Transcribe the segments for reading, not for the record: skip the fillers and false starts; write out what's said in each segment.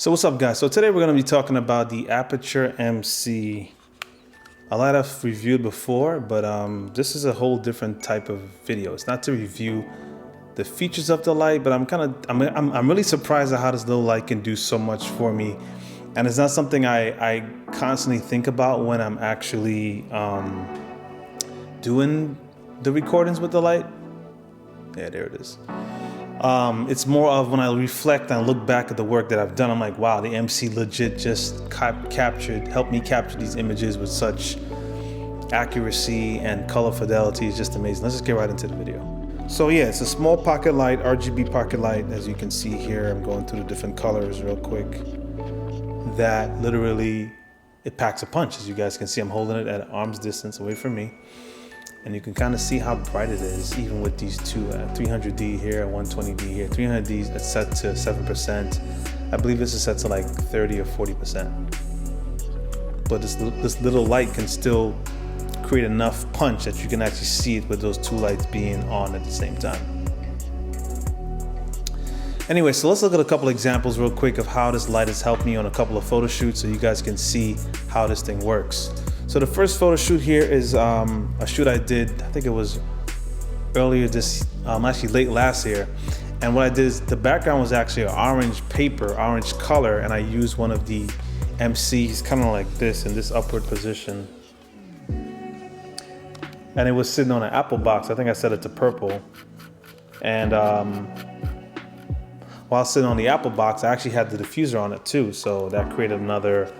So what's up, guys? So today we're going to be talking about the Aputure MC. A lot I've reviewed before, but this is a whole different type of video. It's not to review the features of the light, but I'm really surprised at how this little light can do so much for me. And it's not something I constantly think about when I'm actually doing the recordings with the light. Yeah, there it is. It's more of when I reflect and look back at the work that I've done, I'm like, wow, the MC legit just helped me capture these images with such accuracy and color fidelity. It's just amazing. Let's just get right into the video. So yeah, it's a small pocket light, RGB pocket light. As you can see here, I'm going through the different colors real quick. That literally, it packs a punch. As you guys can see, I'm holding it at arm's distance away from me. And you can kind of see how bright it is, even with these two 300D here and 120D here. 300D is set to 7%. I believe this is set to like 30 or 40%. But this little light can still create enough punch that you can actually see it with those two lights being on at the same time. Anyway, so let's look at a couple examples real quick of how this light has helped me on a couple of photo shoots so you guys can see how this thing works. So the first photo shoot here is a shoot I did, I think it was earlier actually late last year. And what I did is the background was actually an orange paper, orange color, and I used one of the MCs kind of like this in this upward position. And it was sitting on an Apple box. I think I set it to purple. And while sitting on the Apple box, I actually had the diffuser on it too. So that created another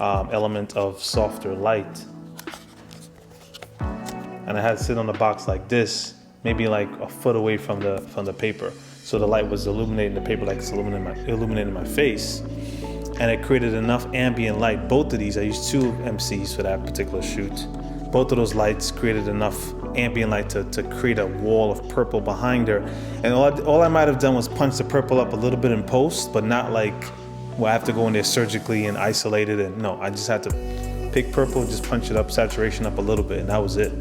element of softer light. And I had to sit on the box like this, maybe like a foot away from the paper. So the light was illuminating the paper like it's illuminating my face. And it created enough ambient light. Both of these, I used two MCs for that particular shoot. Both of those lights created enough ambient light to create a wall of purple behind her. And all I might have done was punch the purple up a little bit in post, but not like, well, I have to go in there surgically and isolate it. And no, I just had to pick purple, just punch it up, saturation up a little bit, and that was it.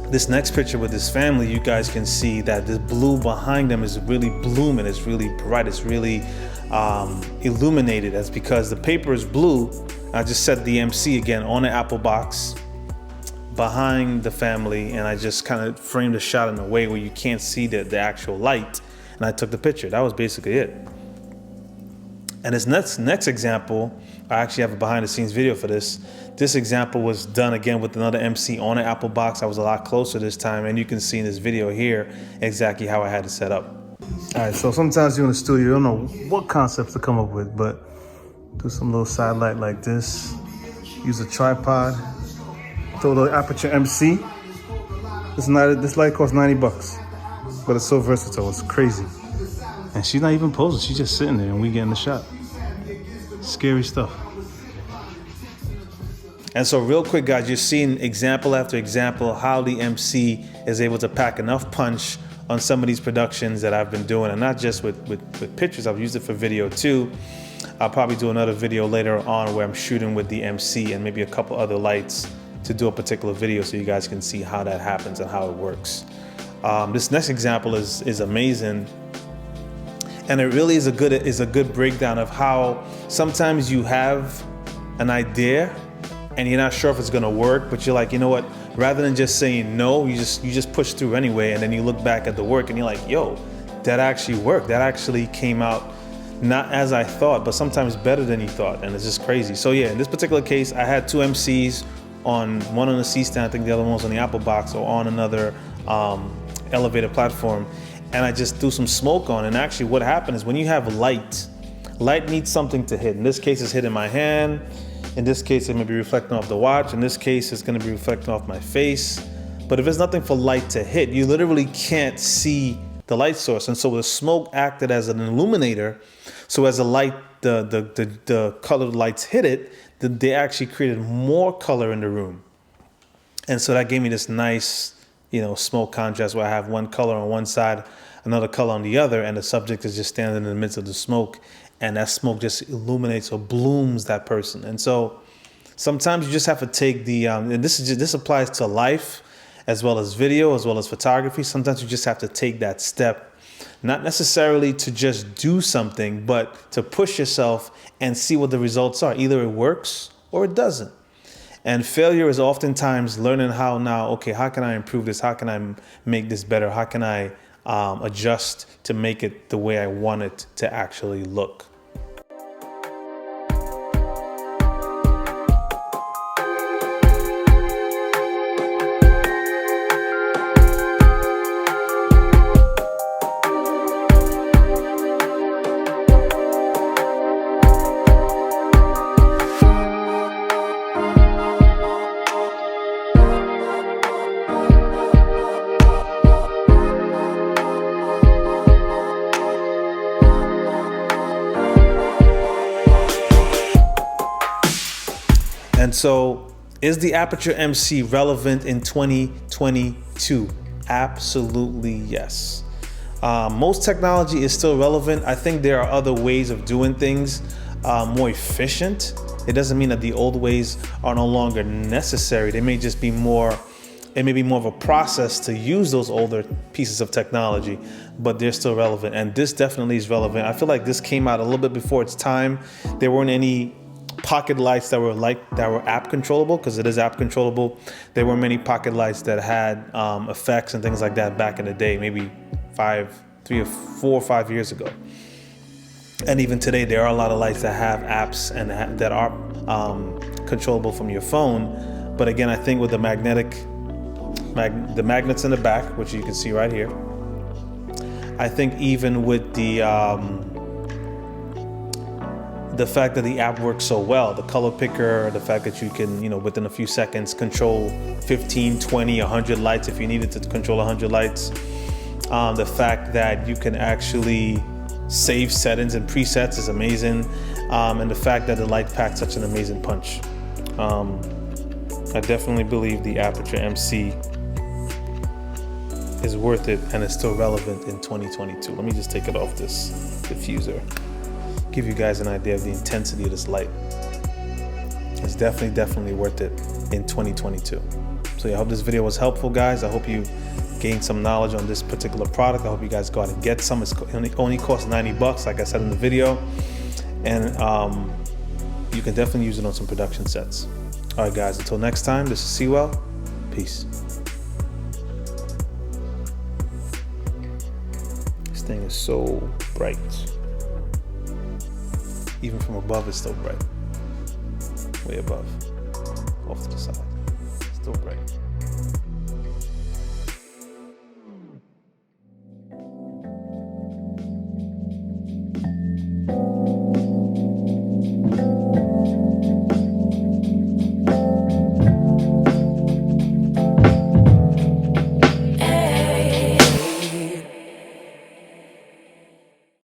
This next picture with this family, you guys can see that this blue behind them is really blooming. It's really bright. It's really illuminated. That's because the paper is blue. I just set the MC again on the Apple box behind the family, and I just kind of framed the shot in a way where you can't see the actual light. And I took the picture. That was basically it. And this next example, I actually have a behind the scenes video for this. This example was done again with another MC on an Apple box. I was a lot closer this time, and you can see in this video here exactly how I had it set up. All right, so sometimes you're in the studio, you don't know what concepts to come up with, but do some little side light like this. Use a tripod, throw the Aputure MC. This light costs 90 bucks, but it's so versatile, it's crazy. And she's not even posing, she's just sitting there and we getting the shot. Scary stuff. And so real quick, guys, you're seeing example after example how the MC is able to pack enough punch on some of these productions that I've been doing, and not just with pictures, I've used it for video too. I'll probably do another video later on where I'm shooting with the MC and maybe a couple other lights to do a particular video so you guys can see how that happens and how it works. This next example is amazing. And it really is a good breakdown of how sometimes you have an idea and you're not sure if it's gonna work, but you're like, you know what? Rather than just saying no, you just push through anyway, and then you look back at the work and you're like, yo, that actually worked. That actually came out not as I thought, but sometimes better than you thought, and it's just crazy. So yeah, in this particular case, I had two MCs one on the C-stand, I think the other one was on the Apple box or on another elevator platform. And I just threw some smoke on. And actually what happened is when you have light needs something to hit. In this case, it's hitting my hand. In this case, it may be reflecting off the watch. In this case, it's gonna be reflecting off my face. But if there's nothing for light to hit, you literally can't see the light source. And so the smoke acted as an illuminator. So as the colored lights hit it, they actually created more color in the room. And so that gave me this nice, smoke contrast where I have one color on one side, another color on the other, and the subject is just standing in the midst of the smoke, and that smoke just illuminates or blooms that person. And so sometimes you just have to take and this applies to life as well as video, as well as photography. Sometimes you just have to take that step not necessarily to just do something, but to push yourself and see what the results are. Either it works or it doesn't. And failure is oftentimes learning how now, okay, how can I improve this? How can I make this better? How can I adjust to make it the way I want it to actually look? And so, is the Aputure MC relevant in 2022? Absolutely yes. Most technology is still relevant. I think there are other ways of doing things more efficient. It doesn't mean that the old ways are no longer necessary. They may just be more, it may be more of a process to use those older pieces of technology, but they're still relevant. And this definitely is relevant. I feel like this came out a little bit before its time. There weren't any pocket lights that were app controllable, because it is app controllable. There were many pocket lights that had effects and things like that back in the day, maybe 3 or 4 or 5 years ago. And even today, there are a lot of lights that have apps and that are controllable from your phone. But again, I think with the magnets in the back, which you can see right here, I think even with the fact that the app works so well, the color picker, the fact that you can, within a few seconds control 15, 20, 100 lights if you needed to control 100 lights. The fact that you can actually save settings and presets is amazing. And the fact that the light packs such an amazing punch. I definitely believe the Aputure MC is worth it and is still relevant in 2022. Let me just take it off this diffuser. Give you guys an idea of the intensity of this light. It's definitely worth it in 2022. So yeah, I hope this video was helpful, guys. I hope you gained some knowledge on this particular product. I hope you guys go out and get some. It only costs $90, like I said in the video. And you can definitely use it on some production sets. All right, guys, until next time, this is Sewell. Peace. This thing is so bright. Even from above, it's still bright. Way above, off to the side, still bright.